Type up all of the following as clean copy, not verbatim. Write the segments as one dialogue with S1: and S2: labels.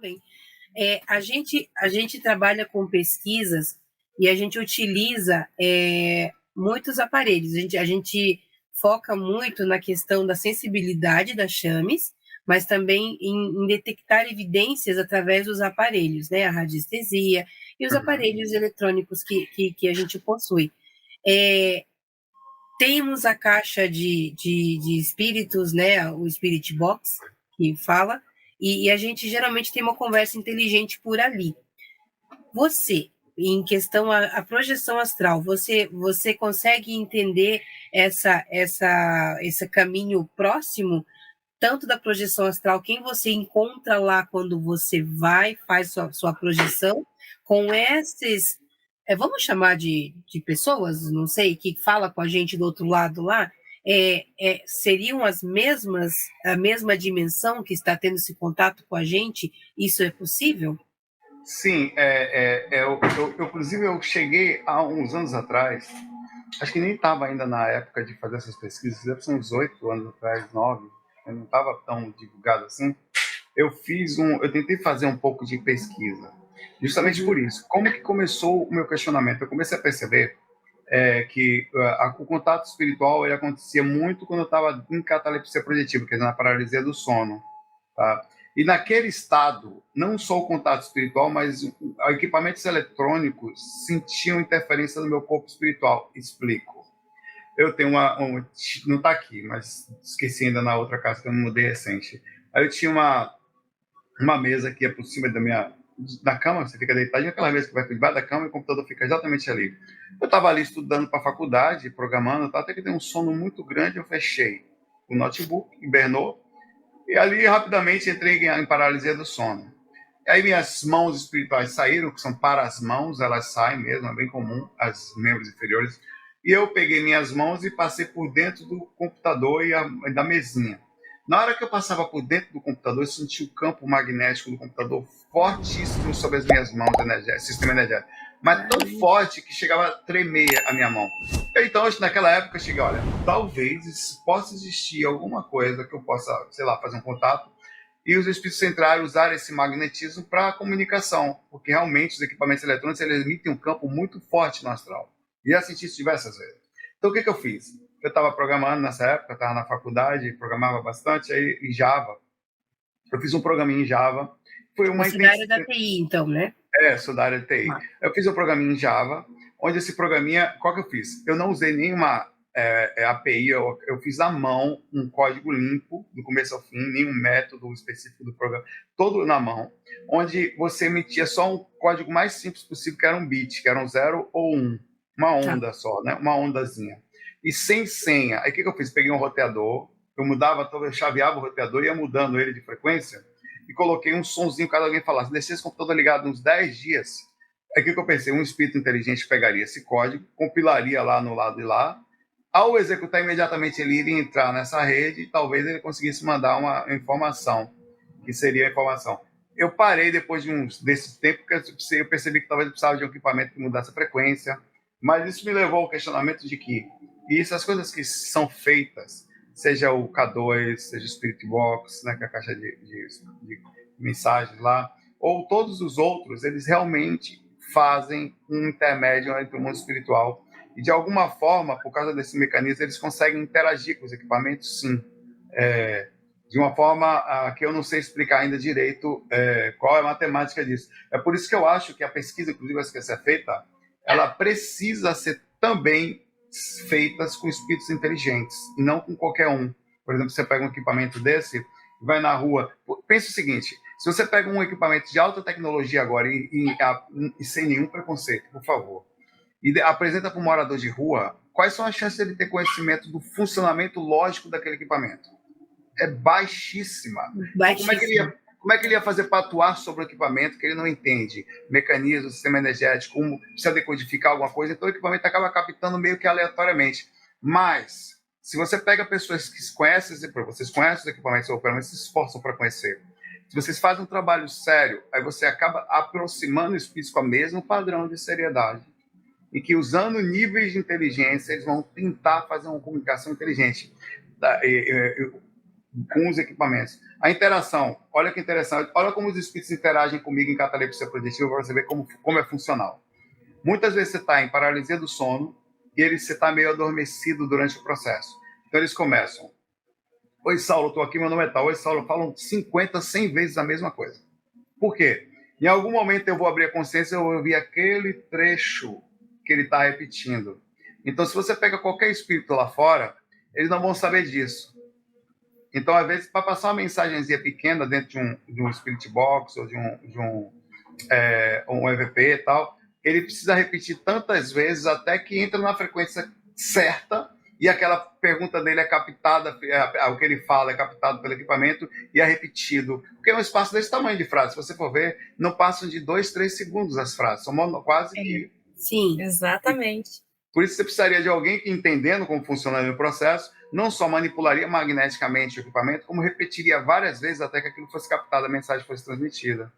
S1: bem. A gente trabalha com pesquisas e a gente utiliza muitos aparelhos. A gente foca muito na questão da sensibilidade das chames, mas também em detectar evidências através dos aparelhos, né? A radiestesia e os aparelhos eletrônicos que a gente possui. É, temos a caixa de espíritos, né? O Spirit Box, que fala, e a gente geralmente tem uma conversa inteligente por ali. Você, em questão à projeção astral, você consegue entender esse caminho próximo, tanto da projeção astral, quem você encontra lá quando você faz sua projeção, com esses, vamos chamar de pessoas, não sei, que fala com a gente do outro lado lá, seriam a mesma dimensão que está tendo esse contato com a gente? Isso é possível?
S2: Sim, inclusive eu cheguei há uns anos atrás, acho que nem estava ainda na época de fazer essas pesquisas, deve ser uns 8 anos atrás, 9, eu não estava tão divulgado assim. Eu tentei fazer um pouco de pesquisa, justamente por isso. Como que começou o meu questionamento? Eu comecei a perceber que o contato espiritual ele acontecia muito quando eu estava em catalepsia projetiva, quer dizer, na paralisia do sono. Tá? E naquele estado, não só o contato espiritual, mas equipamentos eletrônicos sentiam interferência no meu corpo espiritual. Explico. Eu tenho não está aqui, mas esqueci ainda na outra casa que eu me mudei recente. Aí eu tinha uma mesa que ia por cima da cama, você fica deitado, e aquela mesa que vai por debaixo da cama e o computador fica exatamente ali. Eu estava ali estudando para a faculdade, programando, até que dei um sono muito grande, eu fechei o notebook, hibernou, e ali rapidamente entrei em paralisia do sono. E aí minhas mãos espirituais saíram, que são para as mãos, elas saem mesmo, é bem comum, as membros inferiores. E eu peguei minhas mãos e passei por dentro do computador e da mesinha. Na hora que eu passava por dentro do computador, eu senti o campo magnético do computador fortíssimo sobre as minhas mãos, sistema energético. Mas tão forte que chegava a tremer a minha mão. Então, naquela época, eu cheguei, olha, talvez possa existir alguma coisa que eu possa, sei lá, fazer um contato e os espíritos centrais usarem esse magnetismo para comunicação, porque realmente os equipamentos eletrônicos eles emitem um campo muito forte no astral. E já senti isso diversas vezes. Então, o que eu fiz? Eu estava programando nessa época, estava na faculdade, programava bastante, aí em Java. Eu fiz um programinha em Java. Foi uma
S1: Você é da área da TI, então, né?
S2: Sou da área de TI. Eu fiz um programinha em Java, onde esse programinha, qual que eu fiz? Eu não usei nenhuma API, eu fiz à mão um código limpo, do começo ao fim, nenhum método específico do programa, todo na mão, onde você emitia só um código mais simples possível, que era um bit, que era um 0 ou 1, uma onda só, né? Uma ondazinha. E sem senha. Aí o que eu fiz? Peguei um roteador, eu chaveava o roteador, ia mudando ele de frequência, e coloquei um sonzinho caso alguém falasse. Deixei esse computador ligado uns 10 dias. Aí o que eu pensei? Um espírito inteligente pegaria esse código, compilaria lá no lado de lá. Ao executar, imediatamente ele iria entrar nessa rede e talvez ele conseguisse mandar uma informação, que seria a informação. Eu parei depois desse tempo, porque eu percebi que talvez eu precisava de um equipamento que mudasse a frequência, mas isso me levou ao questionamento de que essas coisas que são feitas, seja o K2, seja o Spirit Box, né, que é a caixa de mensagens lá, ou todos os outros, eles realmente fazem um intermédio entre o mundo espiritual e, de alguma forma, por causa desse mecanismo, eles conseguem interagir com os equipamentos, sim. De uma forma que eu não sei explicar ainda direito qual é a matemática disso. É por isso que eu acho que a pesquisa, inclusive, que vai ser feita, ela precisa ser também feitas com espíritos inteligentes, e não com qualquer um. Por exemplo, você pega um equipamento desse e vai na rua. Pensa o seguinte, se você pega um equipamento de alta tecnologia agora e sem nenhum preconceito, por favor, e apresenta para um morador de rua, quais são as chances de ele ter conhecimento do funcionamento lógico daquele equipamento? É baixíssima. Então, como é que ele ia fazer para atuar sobre o equipamento que ele não entende? Mecanismo, sistema energético, como precisa decodificar alguma coisa, então o equipamento acaba captando meio que aleatoriamente. Mas, se você pega pessoas que vocês conhecem os equipamentos, ou pelo menos se esforçam para conhecer, se vocês fazem um trabalho sério, aí você acaba aproximando os espíritos com o mesmo padrão de seriedade. E que, usando níveis de inteligência, eles vão tentar fazer uma comunicação inteligente. com os equipamentos. A interação, olha que interessante, olha como os espíritos interagem comigo em catalepsia projetiva para você ver como é funcional. Muitas vezes você está em paralisia do sono e você está meio adormecido durante o processo. Então eles começam: oi, Saulo, estou aqui, meu nome é tal. Oi, Saulo, falam 50, 100 vezes a mesma coisa. Por quê? Em algum momento eu vou abrir a consciência e eu vou ouvir aquele trecho que ele está repetindo. Então, se você pega qualquer espírito lá fora, eles não vão saber disso. Então, às vezes, para passar uma mensagenzinha pequena dentro de um Spirit Box ou um EVP e tal, ele precisa repetir tantas vezes até que entra na frequência certa e aquela pergunta dele é captada, o que ele fala é captado pelo equipamento e é repetido. Porque é um espaço desse tamanho de frase. Se você for ver, não passam de 2, 3 segundos as frases. São quase que...
S1: Sim, exatamente.
S2: Por isso você precisaria de alguém que, entendendo como funciona o processo, não só manipularia magneticamente o equipamento, como repetiria várias vezes até que aquilo fosse captado, a mensagem fosse transmitida.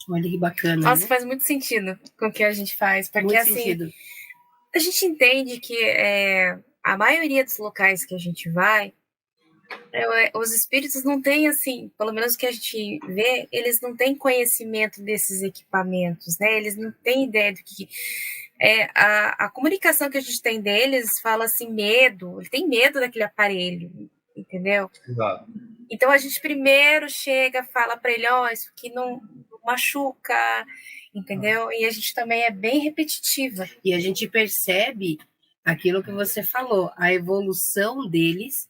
S1: Olha que bacana.
S3: Nossa, né? Faz muito sentido com o que a gente faz. Porque, muito assim, sentido. A gente entende que a maioria dos locais que a gente vai, os espíritos não têm, assim, pelo menos o que a gente vê, eles não têm conhecimento desses equipamentos, né? Eles não têm ideia do que... a comunicação que a gente tem deles fala assim, medo, ele tem medo daquele aparelho, entendeu?
S2: Exato.
S3: Então a gente primeiro chega, fala para ele, isso aqui não machuca, entendeu? E a gente também é bem repetitiva.
S1: E a gente percebe aquilo que você falou, a evolução deles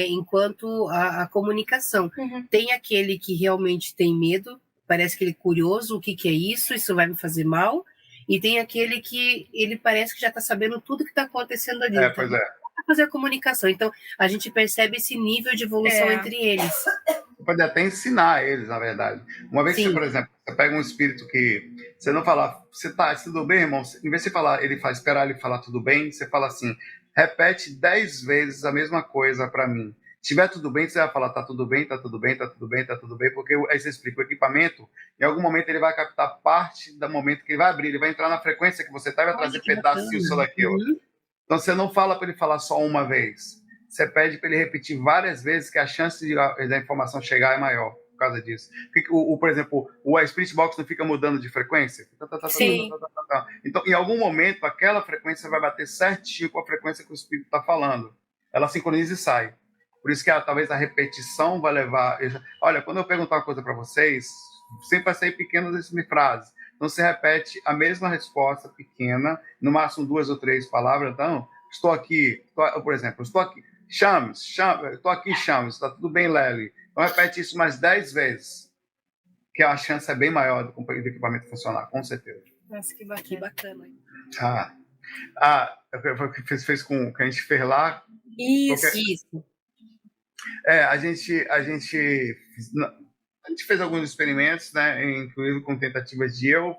S1: enquanto a comunicação.
S3: Uhum.
S1: Tem aquele que realmente tem medo, parece que ele é curioso, o que é isso vai me fazer mal, e tem aquele que ele parece que já está sabendo tudo que está acontecendo ali.
S2: Pois é.
S1: Fazer a comunicação. Então, a gente percebe esse nível de evolução entre eles.
S2: Você pode até ensinar eles, na verdade. Uma vez que, por exemplo, você pega um espírito que você não fala, você tá tudo bem, irmão? Em vez de você falar, esperar ele falar tudo bem, você fala assim, repete 10 vezes a mesma coisa para mim. Se tiver tudo bem, você vai falar, tá tudo bem, tá tudo bem, tá tudo bem, tá tudo bem, porque aí você explica o equipamento, em algum momento ele vai captar parte do momento que ele vai abrir, ele vai entrar na frequência que você tá e vai trazer pedacinhos sobre aquilo.
S1: Uhum.
S2: Então você não fala para ele falar só uma vez, você pede para ele repetir várias vezes, que a chance da informação chegar é maior por causa disso. Porque, por exemplo, o Spirit Box não fica mudando de frequência?
S3: Sim.
S2: Então, em algum momento, aquela frequência vai bater certinho com a frequência que o espírito está falando. Ela sincroniza e sai. Por isso que talvez a repetição vai levar... Olha, quando eu perguntar uma coisa para vocês, sempre vai sair pequenas frases. Então, você repete a mesma resposta pequena, no máximo 2 ou 3 palavras. Então, estou aqui, por exemplo, estou aqui. Chames, estou aqui, Chames, está tudo bem, Lely. Então, repete isso mais 10 vezes, que a chance é bem maior do equipamento funcionar, com certeza.
S3: Nossa, que bacana.
S2: Foi o que fez com que a gente fez lá.
S3: Isso.
S2: A gente fez alguns experimentos, né, inclusive com tentativas de eu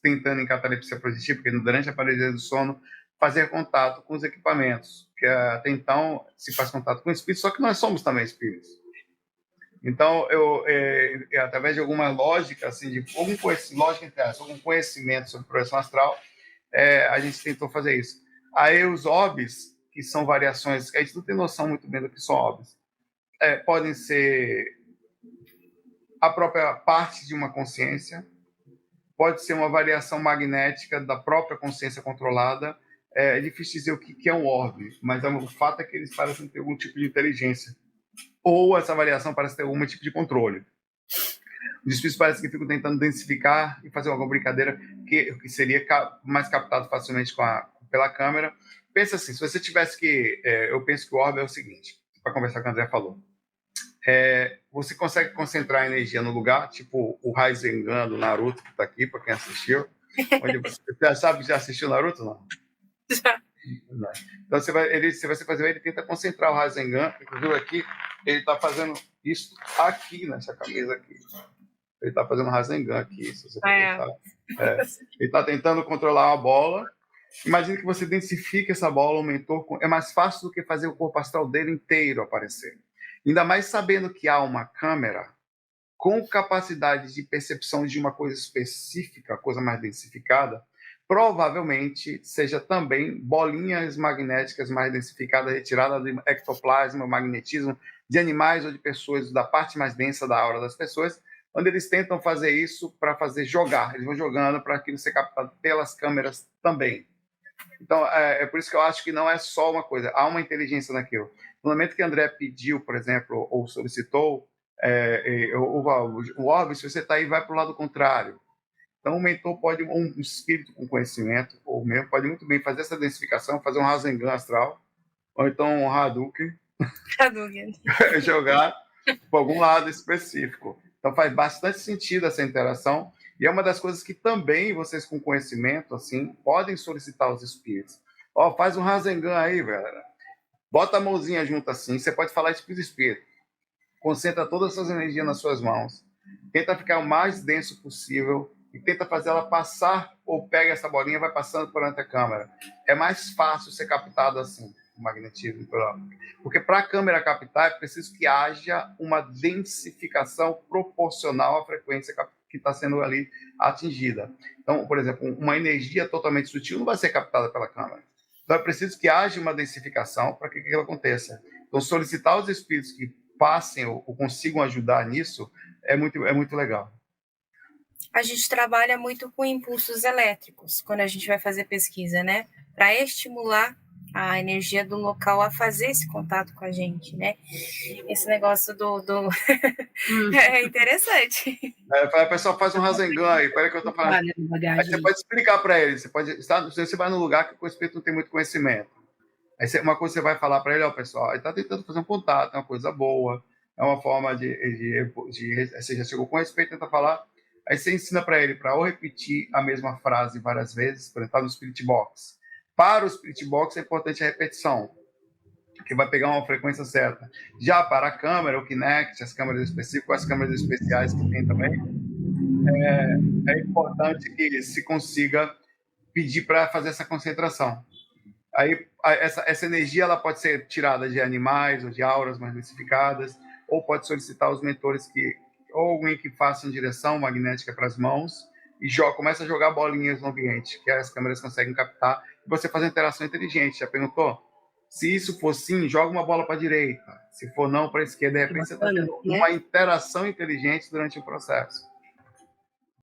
S2: tentando em catalepsia projetiva, porque durante a paralisia do sono fazer contato com os equipamentos, que até então se faz contato com espíritos, só que nós somos também espíritos. Então, através de alguma lógica, assim, de algum conhecimento sobre projeção astral, a gente tentou fazer isso. Aí os OBs, que são variações, que a gente não tem noção muito bem do que são OBs, podem ser a própria parte de uma consciência, pode ser uma variação magnética da própria consciência controlada. É difícil dizer o que é um orbe, mas o fato é que eles parecem ter algum tipo de inteligência. Ou essa variação parece ter algum tipo de controle. Os espíritos parecem que ficam tentando densificar e fazer alguma brincadeira que seria mais captado facilmente pela câmera. Pensa assim, se você tivesse que... eu penso que o orbe é o seguinte, para conversar com o André falou. Você consegue concentrar a energia no lugar, tipo o Rasengan do Naruto, que está aqui, para quem assistiu. Onde você já assistiu Naruto, não?
S3: Já.
S2: Então, você fazer, ele tenta concentrar o Rasengan, inclusive aqui, ele está fazendo isso aqui, nessa camisa aqui. Ele está fazendo Rasengan aqui, se você Ele está tentando controlar uma bola. Imagina que você densifica essa bola, aumentou, é mais fácil do que fazer o corpo astral dele inteiro aparecer. Ainda mais sabendo que há uma câmera com capacidade de percepção de uma coisa específica, coisa mais densificada, provavelmente seja também bolinhas magnéticas mais densificadas, retiradas do ectoplasma, magnetismo de animais ou de pessoas, da parte mais densa da aura das pessoas, onde eles tentam fazer isso para fazer jogar. Eles vão jogando para aquilo ser captado pelas câmeras também. Então, é por isso que eu acho que não é só uma coisa, há uma inteligência naquilo. No momento que André pediu, por exemplo, ou solicitou, o orbe, se você está aí, vai para o lado contrário. Então, o mentor pode, um espírito com conhecimento, ou mesmo, pode muito bem fazer essa densificação, fazer um Rasengan astral, ou então um Hadouken, jogar para algum lado específico. Então, faz bastante sentido essa interação, e é uma das coisas que também vocês com conhecimento, assim, podem solicitar aos espíritos. Faz um Rasengan aí, velho. Bota a mãozinha junto assim, você pode falar isso para os espíritos. Concentra todas as suas energias nas suas mãos. Tenta ficar o mais denso possível e tenta fazer ela passar, ou pega essa bolinha e vai passando perante a câmera. É mais fácil ser captado assim, o magnetismo. Porque para a câmera captar, é preciso que haja uma densificação proporcional à frequência que está sendo ali atingida. Então, por exemplo, uma energia totalmente sutil não vai ser captada pela câmera. Então, é preciso que haja uma densificação para que aquilo aconteça. Então, solicitar aos espíritos que passem ou consigam ajudar nisso é muito legal.
S3: A gente trabalha muito com impulsos elétricos quando a gente vai fazer pesquisa, né? Para estimular a energia do local a fazer esse contato com a gente, né? Esse negócio do... é interessante.
S2: O pessoal faz um Rasengan aí, peraí que eu tô falando. Aí você pode explicar para ele, você vai num lugar que o espírito não tem muito conhecimento. Aí uma coisa você vai falar para ele, pessoal, ele está tentando fazer um contato, é uma coisa boa, é uma forma você já chegou com respeito, tenta falar, aí você ensina para ele para ou repetir a mesma frase várias vezes, por exemplo, no Spirit Box. Para o Spirit Box é importante a repetição, que vai pegar uma frequência certa. Já para a câmera, o Kinect, as câmeras específicas, as câmeras especiais que tem também, é importante que se consiga pedir para fazer essa concentração. Aí essa energia ela pode ser tirada de animais ou de auras mais densificadas, ou pode solicitar aos mentores ou alguém que faça em direção magnética para as mãos e começa a jogar bolinhas no ambiente, que as câmeras conseguem captar, e você faz uma interação inteligente. Já perguntou? Se isso for sim, joga uma bola para a direita. Se for não, para a esquerda. De repente você está tendo uma interação inteligente durante o processo.